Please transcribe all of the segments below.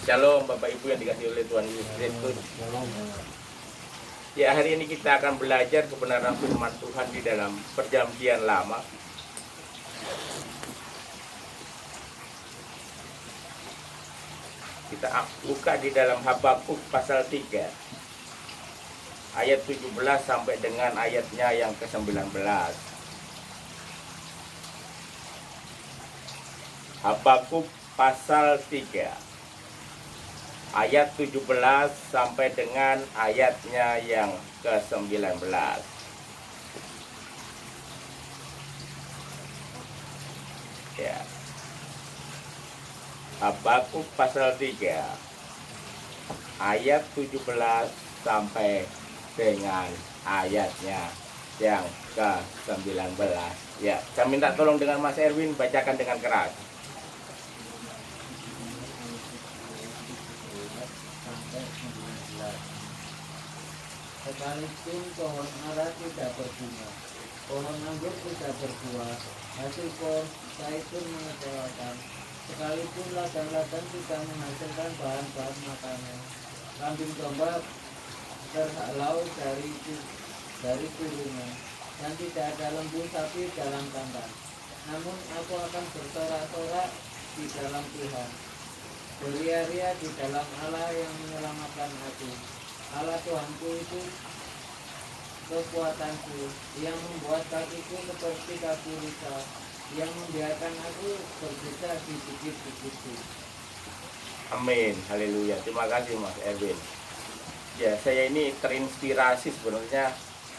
Shalom Bapak Ibu yang dikasihi oleh Tuhan Yesus Kristus. Ya, hari ini kita akan belajar kebenaran firman Tuhan di dalam Perjanjian Lama. Kita buka di dalam Habakuk pasal 3 ayat 17 sampai dengan ayatnya yang ke-19. Habakuk pasal 3 ayat 17 sampai dengan ayatnya yang ke-19. Ya. Habakuk pasal 3 ayat 17 sampai dengan ayatnya yang ke-19. Ya, saya minta tolong dengan Mas Erwin bacakan dengan keras. Sekalipun pohon ara tidak berbunga, pohon anggur tidak berbuah, hasil pohon zaitun mengecewakan, sekalipun ladang-ladang tidak menghasilkan bahan-bahan makanan, kambing domba terhalau dari kurungan, dan tidak ada lembu sapi dalam kandang. Namun aku akan bersorak-sorak di dalam Tuhan, beria-ria di dalam Allah yang menyelamatkan aku. Allah Tuhanku itu kekuatanku, yang membuat kakiku seperti kaki rusa, yang membiarkan aku berjejak di bukit-bukitku. Amin, haleluya. Terima kasih Mas Erwin. Ya, saya ini terinspirasi sebenarnya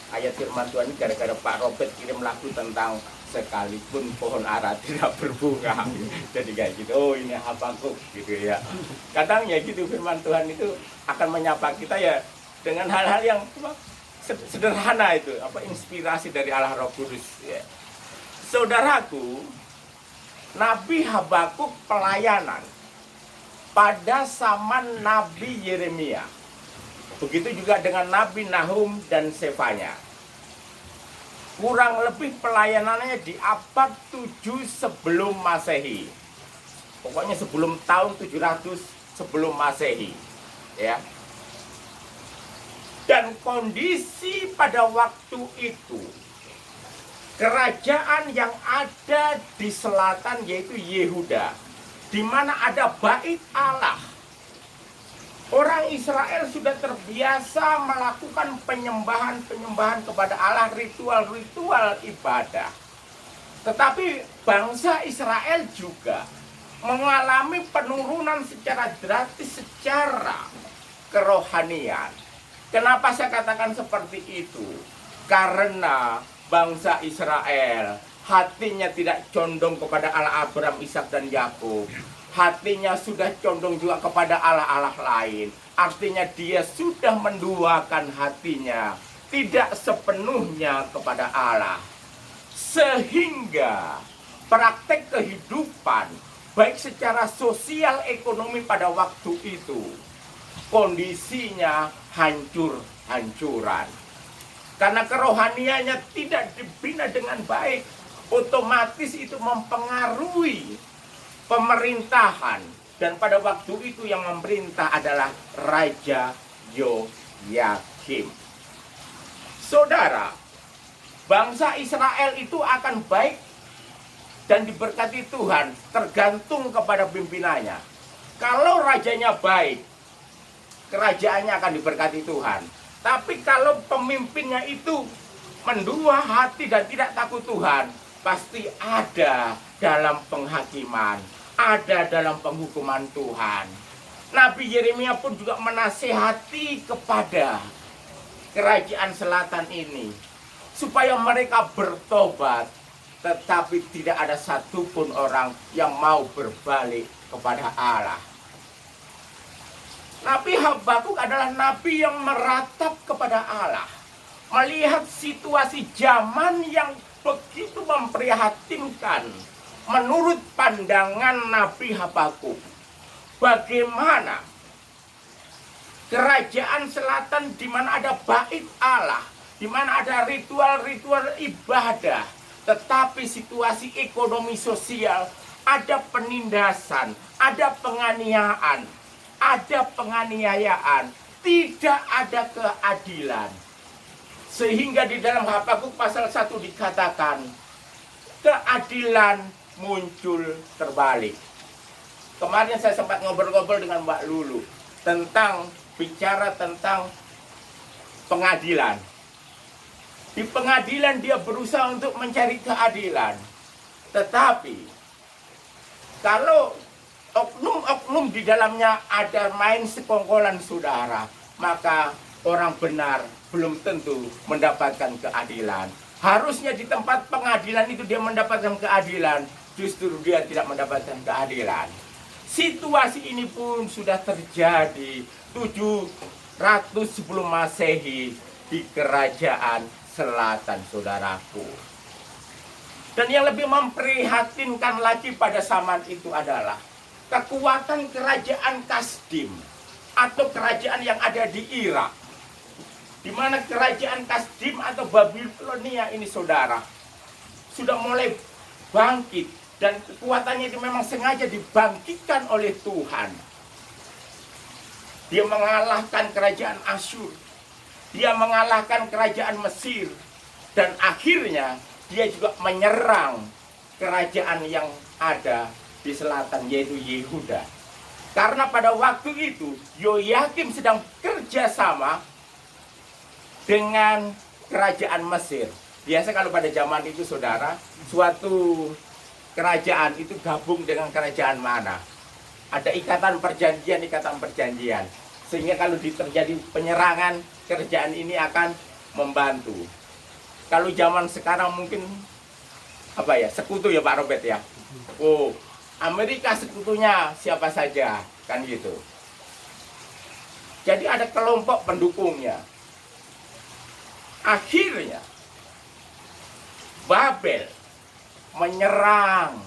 ayat firman Tuhan ini gara-gara Pak Robert kirim lagu tentang sekalipun pohon ara tidak berbunga. Jadi kayak gitu, oh ini Habakuk gitu ya. Kadang ya gitu, firman Tuhan itu akan menyapa kita ya dengan hal-hal yang sederhana itu, inspirasi dari Allah Roh Kudus ya. Saudaraku, Nabi Habakuk pelayanan pada zaman Nabi Yeremia. Begitu juga dengan Nabi Nahum dan Sefanya. Kurang lebih pelayanannya di abad 7 sebelum Masehi. Pokoknya sebelum tahun 700 sebelum Masehi. Ya. Dan kondisi pada waktu itu, kerajaan yang ada di selatan yaitu Yehuda, di mana ada bait Allah. Orang Israel sudah terbiasa melakukan penyembahan-penyembahan kepada Allah, ritual-ritual ibadah. Tetapi bangsa Israel juga mengalami penurunan secara drastis secara kerohanian. Kenapa saya katakan seperti itu? Karena bangsa Israel hatinya tidak condong kepada Allah Abraham, Ishak dan Yakub. Hatinya sudah condong juga kepada Allah-Allah lain. Artinya dia sudah menduakan hatinya tidak sepenuhnya kepada Allah. Sehingga praktek kehidupan baik secara sosial ekonomi pada waktu itu kondisinya hancur-hancuran. Karena kerohaniannya tidak dibina dengan baik, otomatis itu mempengaruhi pemerintahan. Dan pada waktu itu yang memerintah adalah Raja Yoyakim. Saudara, bangsa Israel itu akan baik dan diberkati Tuhan tergantung kepada pimpinannya. Kalau rajanya baik, kerajaannya akan diberkati Tuhan. Tapi kalau pemimpinnya itu mendua hati dan tidak takut Tuhan, pasti ada dalam penghakiman, ada dalam penghukuman Tuhan. Nabi Yeremia pun juga menasihati kepada kerajaan selatan ini supaya mereka bertobat, tetapi tidak ada satupun orang yang mau berbalik kepada Allah. Nabi Habakuk adalah nabi yang meratap kepada Allah, melihat situasi zaman yang begitu memprihatinkan. Menurut pandangan Nabi Habakuk, bagaimana kerajaan selatan di mana ada bait Allah, di mana ada ritual-ritual ibadah, tetapi situasi ekonomi sosial, ada penindasan, ada penganiayaan, ada penganiayaan, tidak ada keadilan. Sehingga di dalam Habakuk pasal 1 dikatakan, keadilan muncul terbalik. Kemarin saya sempat ngobrol-ngobrol dengan Mbak Lulu bicara tentang pengadilan. Di pengadilan dia berusaha untuk mencari keadilan. Tetapi kalau oknum-oknum di dalamnya ada main sekongkolan saudara, maka orang benar belum tentu mendapatkan keadilan. Harusnya di tempat pengadilan itu dia mendapatkan keadilan, justru dia tidak mendapatkan keadilan. Situasi ini pun sudah terjadi 700 sebelum Masehi di kerajaan selatan, saudaraku. Dan yang lebih memprihatinkan lagi pada zaman itu adalah kekuatan kerajaan Kasdim atau kerajaan yang ada di Irak. Di mana kerajaan Kasdim atau Babilonia ini, saudara, sudah mulai bangkit. Dan kekuatannya itu memang sengaja dibangkitkan oleh Tuhan. Dia mengalahkan kerajaan Asyur. Dia mengalahkan kerajaan Mesir. Dan akhirnya dia juga menyerang kerajaan yang ada di selatan, yaitu Yehuda. Karena pada waktu itu Yoyakim sedang kerjasama dengan kerajaan Mesir. Biasa kalau pada zaman itu, saudara, suatu kerajaan itu gabung dengan kerajaan mana? Ada ikatan perjanjian. Sehingga kalau terjadi penyerangan, kerajaan ini akan membantu. Kalau zaman sekarang mungkin sekutu ya Pak Robert ya. Oh, Amerika sekutunya siapa saja, kan gitu. Jadi ada kelompok pendukungnya. Akhirnya Babel menyerang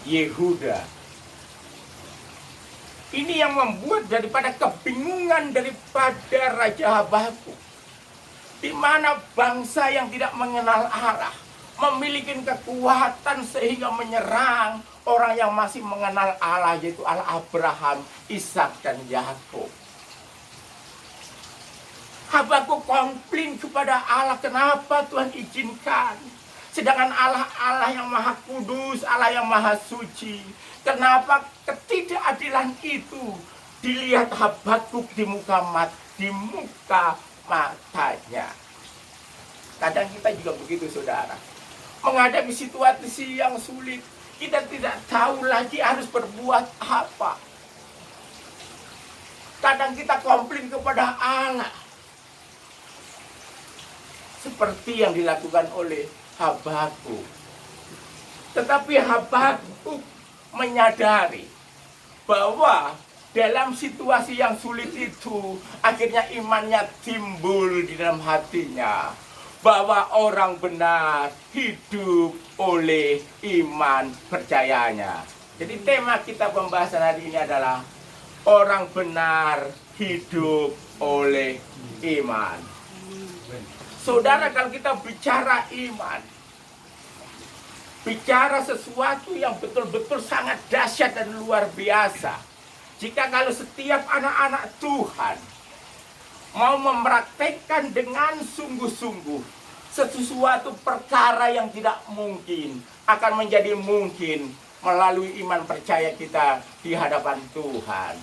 Yehuda. Ini yang membuat daripada kebingungan daripada Raja Habakuk. Di mana bangsa yang tidak mengenal Allah memiliki kekuatan sehingga menyerang orang yang masih mengenal Allah, yaitu Allah Abraham, Ishak dan Yakub. Habakuk komplain kepada Allah, kenapa Tuhan izinkan? Sedangkan Allah yang maha kudus, Allah yang maha suci. Kenapa ketidakadilan itu dilihat Habakuk di muka matanya? Kadang kita juga begitu, saudara. Menghadapi situasi yang sulit, kita tidak tahu lagi harus berbuat apa. Kadang kita komplain kepada Allah. Seperti yang dilakukan oleh Habakuk. Tetapi Habakuk menyadari bahwa dalam situasi yang sulit itu akhirnya imannya timbul di dalam hatinya, bahwa orang benar hidup oleh iman percayanya. Jadi tema kita pembahasan hari ini adalah orang benar hidup oleh iman. Saudara, kalau kita bicara iman, bicara sesuatu yang betul-betul sangat dahsyat dan luar biasa. Jika kalau setiap anak-anak Tuhan mau mempraktekkan dengan sungguh-sungguh sesuatu perkara yang tidak mungkin akan menjadi mungkin melalui iman percaya kita di hadapan Tuhan.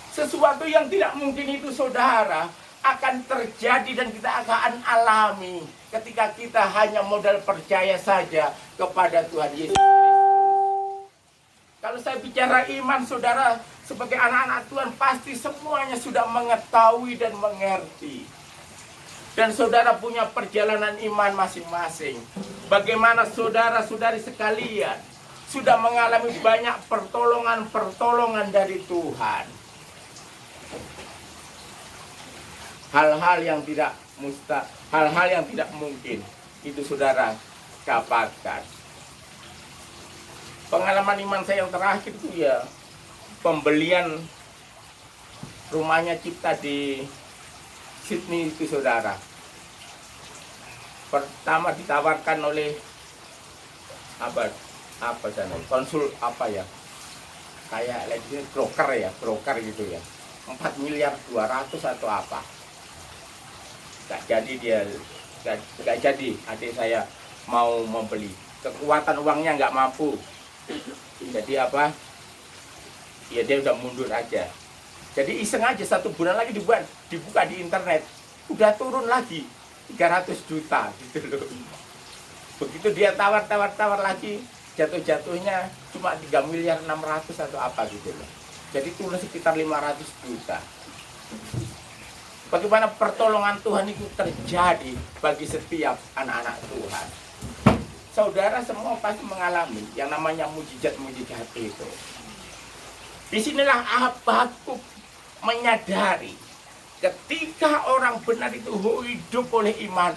Sesuatu yang tidak mungkin itu, saudara, akan terjadi dan kita akan alami ketika kita hanya modal percaya saja kepada Tuhan Yesus Kristus. Kalau saya bicara iman, saudara, sebagai anak-anak Tuhan pasti semuanya sudah mengetahui dan mengerti. Dan saudara punya perjalanan iman masing-masing. Bagaimana saudara-saudari sekalian sudah mengalami banyak pertolongan-pertolongan dari Tuhan. Hal-hal yang tidak mungkin itu saudara dapatkan. Pengalaman iman saya yang terakhir itu ya pembelian rumahnya Cipta di Sydney itu, saudara. Pertama ditawarkan oleh konsul kayak lagi broker gitu ya, 4 miliar 200 atau apa. Nggak jadi dia, nggak jadi adik saya mau membeli, kekuatan uangnya nggak mampu. Jadi apa, ya dia udah mundur aja. Jadi iseng aja, 1 bulan lagi dibuka di internet, udah turun lagi 300 juta gitu loh. Begitu dia tawar lagi, jatuhnya cuma 3 miliar 600 atau apa gitu loh. Jadi turun sekitar 500 juta. Bagaimana pertolongan Tuhan itu terjadi bagi setiap anak-anak Tuhan. Saudara semua pasti mengalami yang namanya mujizat-mujizat itu. Disinilah Habakuk menyadari ketika orang benar itu hidup oleh iman,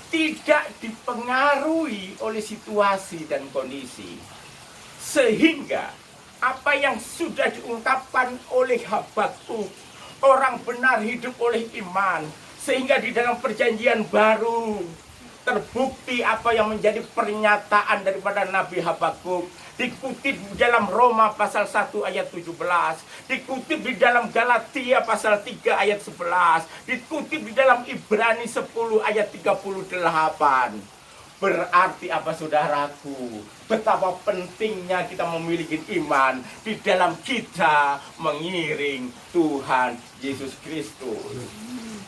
tidak dipengaruhi oleh situasi dan kondisi, sehingga apa yang sudah diungkapkan oleh Habakuk, orang benar hidup oleh iman, sehingga di dalam perjanjian baru terbukti apa yang menjadi pernyataan daripada Nabi Habakuk, dikutip di dalam Roma pasal 1 ayat 17, dikutip di dalam Galatia pasal 3 ayat 11, dikutip di dalam Ibrani 10 ayat 38. Berarti apa saudaraku? Betapa pentingnya kita memiliki iman di dalam kita mengiring Tuhan Yesus Kristus.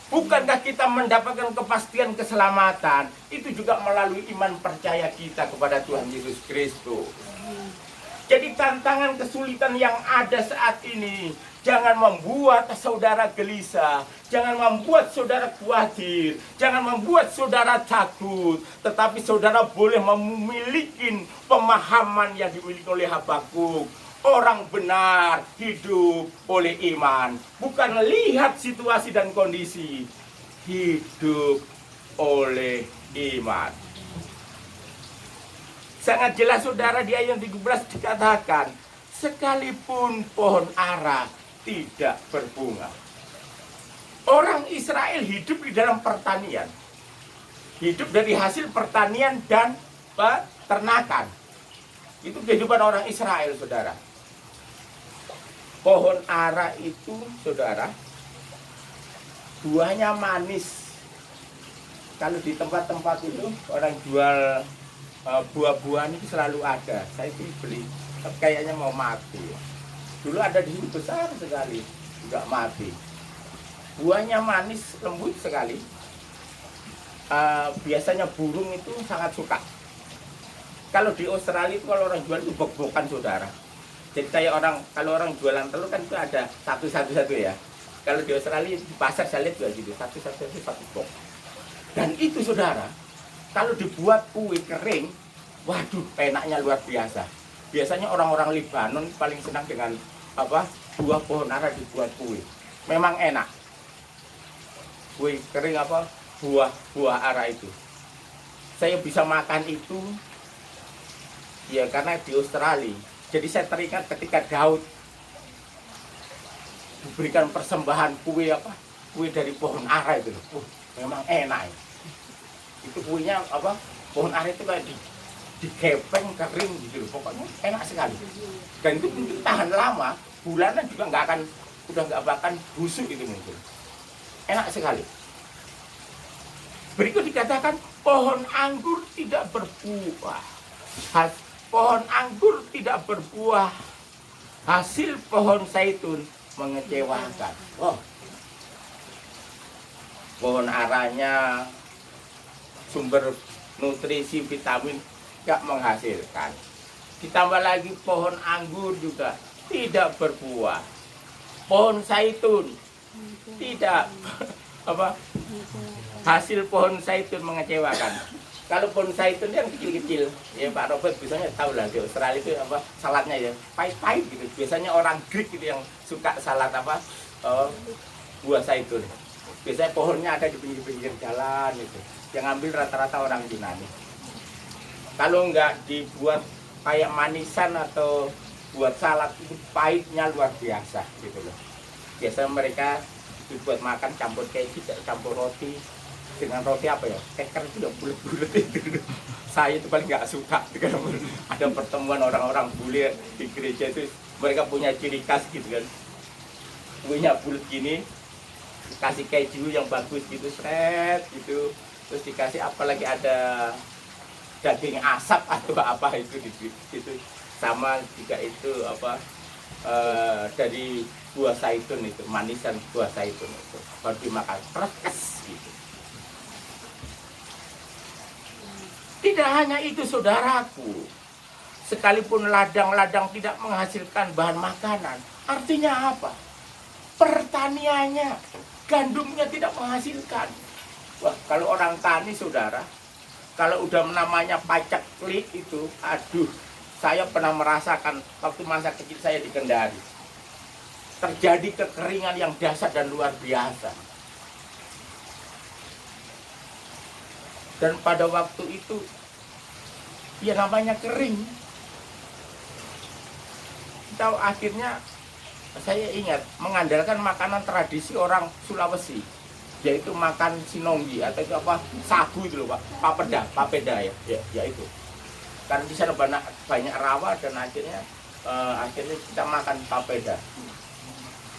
Bukankah kita mendapatkan kepastian keselamatan itu juga melalui iman percaya kita kepada Tuhan Yesus Kristus. Jadi tantangan kesulitan yang ada saat ini jangan membuat saudara gelisah, jangan membuat saudara khawatir, jangan membuat saudara takut, tetapi saudara boleh memiliki pemahaman yang dimiliki oleh Habakuk. Orang benar hidup oleh iman, bukan lihat situasi dan kondisi, hidup oleh iman. Sangat jelas saudara, di ayat 17 dikatakan, sekalipun pohon ara tidak berbunga. Orang Israel hidup di dalam pertanian, hidup dari hasil pertanian dan peternakan. Itu kehidupan orang Israel, saudara. Pohon ara itu, saudara, buahnya manis. Kalau di tempat-tempat itu orang jual buah-buahan itu selalu ada. Saya itu beli, tapi kayaknya mau mati. Dulu ada di sini besar sekali, juga mati. Buahnya manis, lembut sekali. Biasanya burung itu sangat suka. Kalau di Australia itu kalau orang jual itu bok-bokan, saudara. Jadi kayak kalau orang jualan telur kan itu ada satu ya. Kalau di Australia di pasar saya lihat juga gitu, satu bok. Dan itu saudara, kalau dibuat kue kering, waduh enaknya luar biasa. Biasanya orang-orang Libanon paling senang dengan buah pohon ara dibuat kue. Memang enak. Kue kering buah ara itu. Saya bisa makan itu ya karena di Australia. Jadi saya teringat ketika Daud diberikan persembahan kue dari pohon ara itu. Memang enak. Itu kuenya pohon ara itu kayak digepeng kering gitu. Pokoknya enak sekali. Dan itu mungkin tahan lama, bulanan juga udah nggak akan busuk itu mungkin. Enak sekali. Berikut dikatakan pohon anggur tidak berbuah. Pohon anggur tidak berbuah, hasil pohon zaitun mengecewakan. Pohon aranya sumber nutrisi vitamin gak menghasilkan. Ditambah lagi pohon anggur juga tidak berbuah. Pohon zaitun tidak hasil pohon zaitun mengecewakan. Kalau pohon zaitun yang kecil-kecil, ya Pak Robert biasanya tahu lah di Australia itu saladnya ya pahit-pahit gitu. Biasanya orang Greek gitu yang suka salad buah zaitun. Biasanya pohonnya ada di pinggir-pinggir jalan gitu. Yang ambil rata-rata orang Yunani. Kalau nggak dibuat kayak manisan atau buat salad itu pahitnya luar biasa gitu loh. Biasanya mereka dibuat makan campur keju, campur roti. dengan roti apa ya, keker itu ya bulat-bulat itu. Saya itu paling nggak suka kalau ada pertemuan orang-orang bule di gereja itu, mereka punya ciri khas gitu kan, kuenya bulat gini, kasih keju yang bagus gitu, seret gitu, terus dikasih apa lagi, ada daging asap atau apa itu gitu, sama juga itu apa dari buah zaitun itu, manisan buah zaitun itu baru dimakan perkes gitu. Tidak hanya itu saudaraku, sekalipun ladang-ladang tidak menghasilkan bahan makanan, artinya apa? Pertaniannya, gandumnya tidak menghasilkan. Wah, kalau orang tani saudara, kalau udah namanya pacak klik itu, aduh, saya pernah merasakan waktu masa kecil saya di Kendari. Terjadi kekeringan yang dahsyat dan luar biasa. Dan pada waktu itu, ya namanya kering. Tahu akhirnya saya ingat mengandalkan makanan tradisi orang Sulawesi, yaitu makan sinonggi atau itu apa, sagu itu loh Pak, papeda ya itu. Karena di sana banyak rawa dan akhirnya kita makan papeda.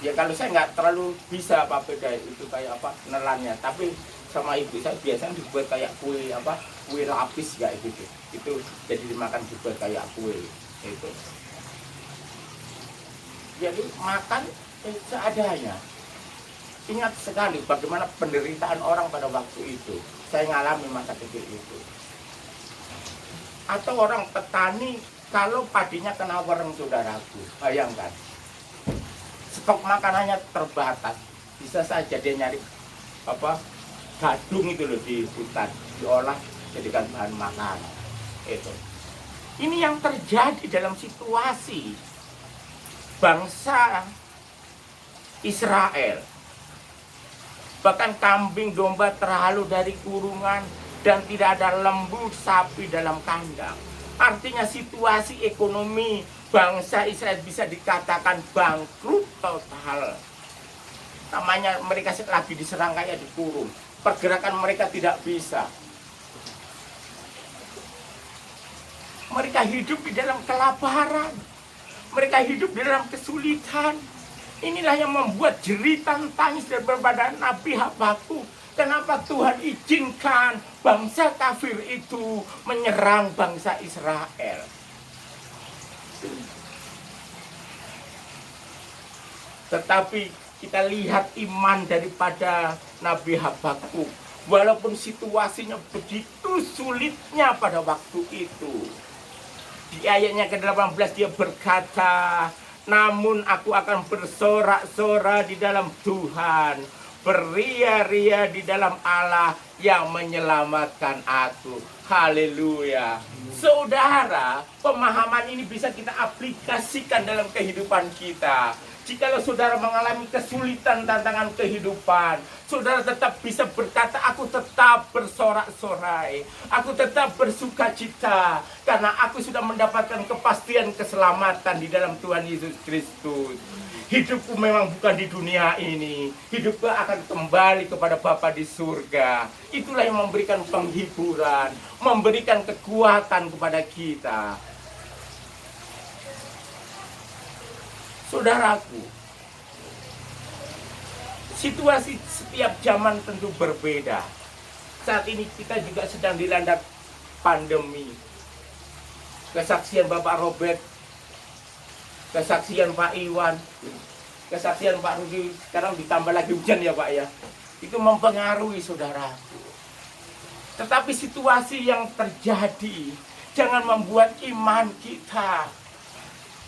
Ya kalau saya nggak terlalu bisa papeda itu kayak apa nelannya, tapi sama ibu saya biasanya dibuat kayak kue lapis kayak gitu. Itu jadi dimakan dibuat kayak kue itu. Jadi makan seadanya. Ingat sekali bagaimana penderitaan orang pada waktu itu. Saya ngalami masa kecil itu. Atau orang petani kalau padinya kena wereng saudaraku, bayangkan. Stok makanannya terbatas. Bisa saja dia nyari gadung itu loh di hutan, diolah jadikan bahan makanan. Itu. Ini yang terjadi dalam situasi bangsa Israel. Bahkan kambing domba terhalu dari kurungan dan tidak ada lembu sapi dalam kandang. Artinya situasi ekonomi bangsa Israel bisa dikatakan bangkrut total. Namanya mereka lagi diserang kayak dikurung. Pergerakan mereka tidak bisa. Mereka hidup di dalam kelaparan. Mereka hidup di dalam kesulitan. Inilah yang membuat jeritan tangis daripada Nabi Habakuk. Kenapa Tuhan izinkan bangsa kafir itu menyerang bangsa Israel? Tetapi kita lihat iman daripada Nabi Habakuk. Walaupun situasinya begitu sulitnya pada waktu itu. Di ayatnya ke-18 dia berkata, namun aku akan bersorak-sorak di dalam Tuhan, beria-ria di dalam Allah yang menyelamatkan aku. Haleluya. Saudara, pemahaman ini bisa kita aplikasikan dalam kehidupan kita. Jikalau saudara mengalami kesulitan tantangan kehidupan, saudara tetap bisa berkata, aku tetap bersorak-sorai, aku tetap bersuka cita, karena aku sudah mendapatkan kepastian keselamatan di dalam Tuhan Yesus Kristus. Hidupku memang bukan di dunia ini, hidupku akan kembali kepada Bapa di surga. Itulah yang memberikan penghiburan, memberikan kekuatan kepada kita. Saudaraku, situasi setiap zaman tentu berbeda. Saat ini kita juga sedang dilanda pandemi. Kesaksian Bapak Robert, kesaksian Pak Iwan, kesaksian Pak Rudi, sekarang ditambah lagi hujan ya Pak ya. Itu mempengaruhi saudaraku. Tetapi situasi yang terjadi jangan membuat iman kita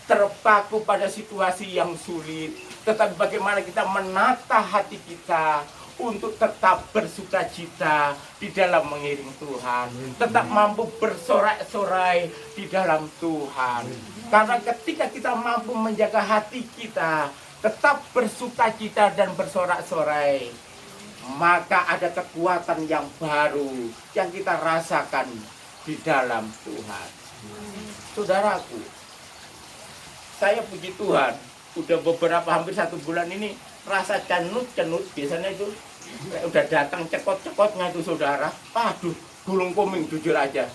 terpaku pada situasi yang sulit. Tetapi bagaimana kita menata hati kita untuk tetap bersuka cita di dalam mengiring Tuhan, tetap mampu bersorak-sorai di dalam Tuhan. Karena ketika kita mampu menjaga hati kita tetap bersuka cita dan bersorak-sorai, maka ada kekuatan yang baru yang kita rasakan di dalam Tuhan. Saudaraku, saya puji Tuhan, udah hampir 1 bulan ini rasa cenut-cenut, biasanya itu Udah datang cekot-cekotnya itu saudara, aduh, gulung koming jujur aja.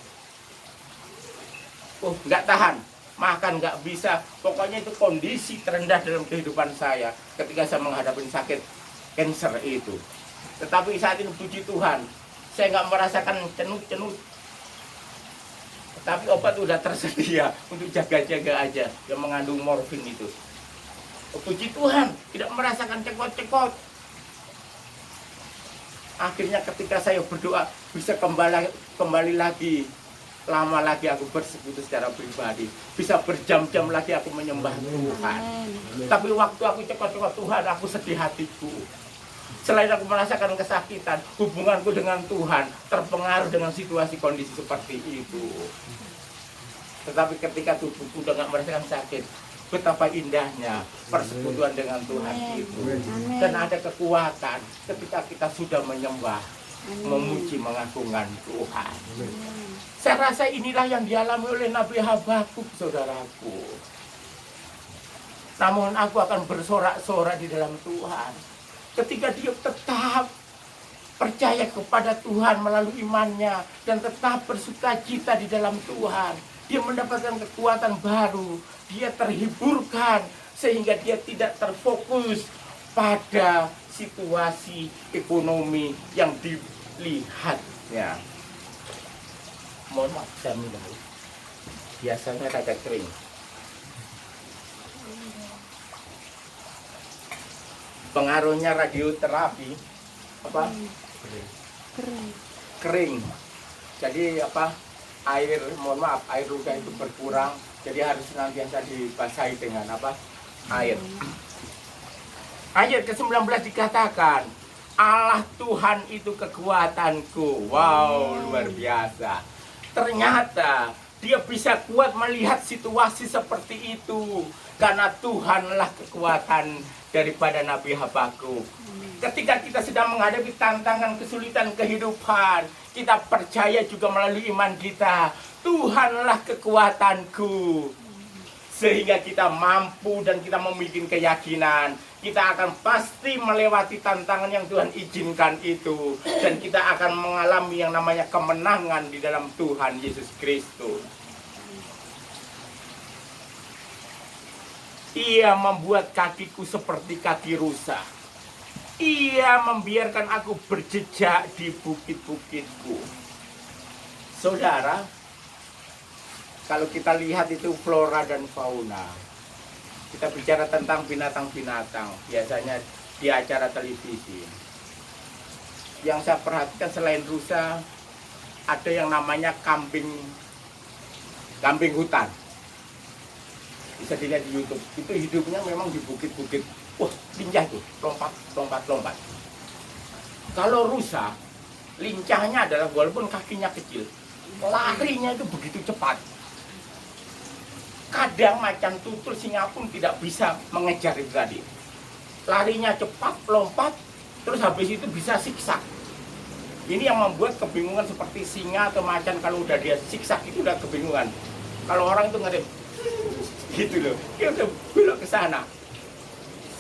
Nggak tahan, makan nggak bisa. Pokoknya itu kondisi terendah dalam kehidupan saya ketika saya menghadapi sakit cancer itu. Tetapi saat ini puji Tuhan, saya nggak merasakan cenut-cenut. Tapi obat udah tersedia untuk jaga-jaga aja yang mengandung morfin itu. Puji Tuhan, tidak merasakan cekot-cekot. Akhirnya ketika saya berdoa bisa kembali lagi, lama lagi aku bersekutu secara pribadi, bisa berjam-jam lagi aku menyembah Tuhan. Tapi waktu aku cekot-cekot Tuhan, aku sedih hatiku. Selain aku merasakan kesakitan, hubunganku dengan Tuhan terpengaruh dengan situasi kondisi seperti itu. Tetapi ketika tubuhku udah nggak merasakan sakit, betapa indahnya persekutuan dengan Tuhan itu. Dan ada kekuatan ketika kita sudah menyembah, memuji, mengagungkan Tuhan. Saya rasa inilah yang dialami oleh Nabi Habakuk, saudaraku. Namun aku akan bersorak-sorak di dalam Tuhan. Ketika dia tetap percaya kepada Tuhan melalui imannya dan tetap bersukacita di dalam Tuhan, dia mendapatkan kekuatan baru, dia terhiburkan sehingga dia tidak terfokus pada situasi ekonomi yang dilihatnya. Mohon maaf, saya minum. Biasanya agak kering. Pengaruhnya radioterapi apa? Kering. Jadi apa? Air, mohon maaf, air luka itu berkurang. Jadi harus senantiasa dibasahi dengan apa? Air. Ayat ke-19 dikatakan, Allah Tuhan itu kekuatanku. Wow, luar biasa. Ternyata dia bisa kuat melihat situasi seperti itu karena Tuhanlah kekuatan daripada Nabi Habakuk. Ketika kita sedang menghadapi tantangan kesulitan kehidupan, kita percaya juga melalui iman kita, Tuhanlah kekuatanku. Sehingga kita mampu dan kita memiliki keyakinan, kita akan pasti melewati tantangan yang Tuhan izinkan itu. Dan kita akan mengalami yang namanya kemenangan di dalam Tuhan Yesus Kristus. Ia membuat kakiku seperti kaki rusa. Ia membiarkan aku berjejak di bukit-bukitku. Saudara, kalau kita lihat itu flora dan fauna, kita bicara tentang binatang-binatang, biasanya di acara televisi. Yang saya perhatikan selain rusa, ada yang namanya kambing hutan. Bisa dilihat di YouTube. Itu hidupnya memang di bukit-bukit. Wah, lincah tuh, lompat. Kalau rusa, lincahnya adalah walaupun kakinya kecil, larinya itu begitu cepat. Kadang macan tutul, singa pun tidak bisa mengejar itu tadi. Larinya cepat, lompat, terus habis itu bisa siksak. Ini yang membuat kebingungan seperti singa atau macan kalau udah dia siksak itu udah kebingungan. Kalau orang itu ngerti gitu loh, dia udah belok ke sana.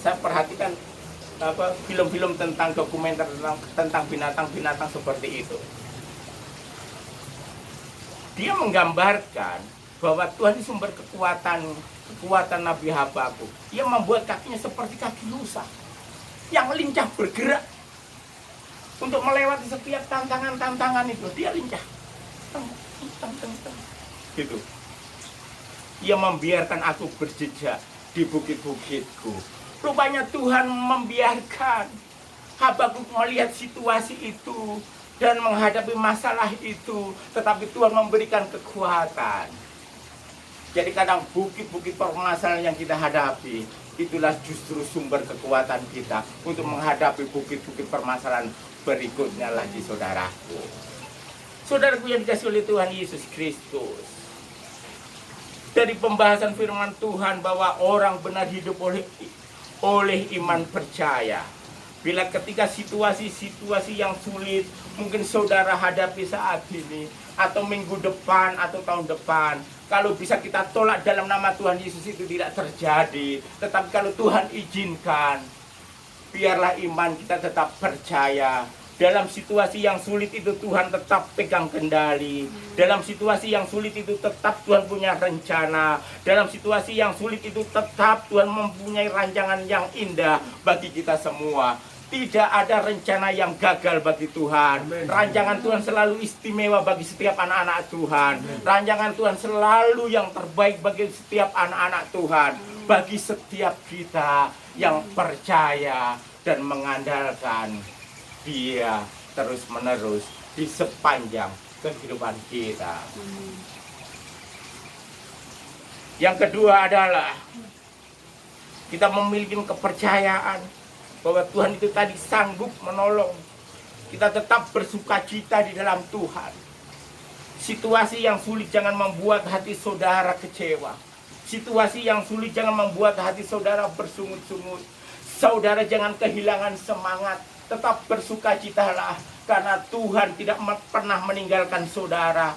Saya perhatikan film-film tentang dokumenter tentang binatang-binatang seperti itu. Dia menggambarkan bahwa Tuhan itu sumber kekuatan Nabi Habakuk. Dia membuat kakinya seperti kaki rusa yang lincah bergerak untuk melewati setiap tantangan itu. Dia lincah, gitu. Ia membiarkan aku berjejak di bukit-bukitku. Rupanya Tuhan membiarkan Habakuk melihat situasi itu dan menghadapi masalah itu, tetapi Tuhan memberikan kekuatan. Jadi kadang bukit-bukit permasalahan yang kita hadapi, itulah justru sumber kekuatan kita untuk menghadapi bukit-bukit permasalahan berikutnya lagi, saudaraku. Saudaraku yang dikasihi oleh Tuhan Yesus Kristus. Dari pembahasan firman Tuhan bahwa orang benar hidup oleh iman percaya. Bila ketika situasi-situasi yang sulit mungkin saudara hadapi saat ini, atau minggu depan atau tahun depan, kalau bisa kita tolak dalam nama Tuhan Yesus itu tidak terjadi. Tetapi kalau Tuhan izinkan, biarlah iman kita tetap percaya. Dalam situasi yang sulit itu Tuhan tetap pegang kendali. Dalam situasi yang sulit itu tetap Tuhan punya rencana. Dalam situasi yang sulit itu tetap Tuhan mempunyai rancangan yang indah bagi kita semua. Tidak ada rencana yang gagal bagi Tuhan. Rancangan Tuhan selalu istimewa bagi setiap anak-anak Tuhan. Rancangan Tuhan selalu yang terbaik bagi setiap anak-anak Tuhan. Bagi setiap kita yang percaya dan mengandalkan Dia terus-menerus di sepanjang kehidupan kita. Yang kedua adalah kita memiliki kepercayaan bahwa Tuhan itu tadi sanggup menolong. Kita tetap bersukacita di dalam Tuhan. Situasi yang sulit jangan membuat hati saudara kecewa. Situasi yang sulit jangan membuat hati saudara bersungut-sungut. Saudara jangan kehilangan semangat. Tetap bersukacitalah karena Tuhan tidak pernah meninggalkan saudara.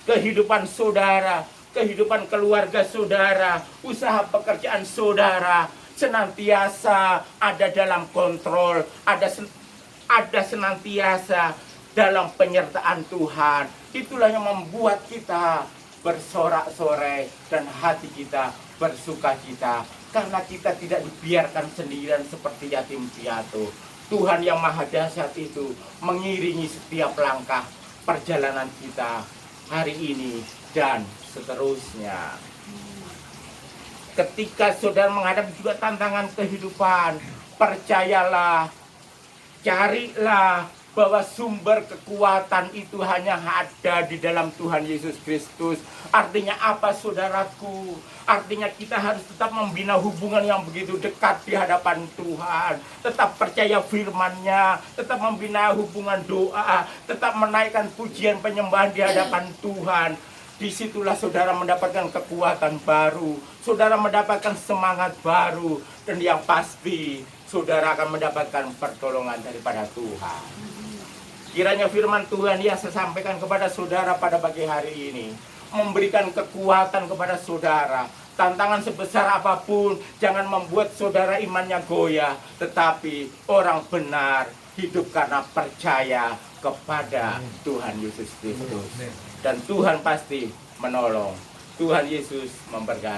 Kehidupan saudara, kehidupan keluarga saudara, usaha pekerjaan saudara senantiasa ada dalam kontrol, ada senantiasa dalam penyertaan Tuhan. Itulah yang membuat kita bersorak-sorai dan hati kita bersukacita karena kita tidak dibiarkan sendirian seperti yatim piatu. Tuhan yang maha dahsyat itu mengiringi setiap langkah perjalanan kita hari ini dan seterusnya. Ketika saudara menghadapi juga tantangan kehidupan, percayalah, carilah bahwa sumber kekuatan itu hanya ada di dalam Tuhan Yesus Kristus. Artinya apa saudaraku? Artinya kita harus tetap membina hubungan yang begitu dekat di hadapan Tuhan. Tetap percaya firman-Nya, tetap membina hubungan doa, tetap menaikkan pujian penyembahan di hadapan Tuhan. Disitulah saudara mendapatkan kekuatan baru, saudara mendapatkan semangat baru, dan yang pasti saudara akan mendapatkan pertolongan daripada Tuhan. Kiranya firman Tuhan yang saya sampaikan kepada saudara pada pagi hari ini memberikan kekuatan kepada saudara. Tantangan sebesar apapun jangan membuat saudara imannya goyah, tetapi orang benar hidup karena percaya kepada Tuhan Yesus Kristus. Dan Tuhan pasti menolong. Tuhan Yesus memberkati.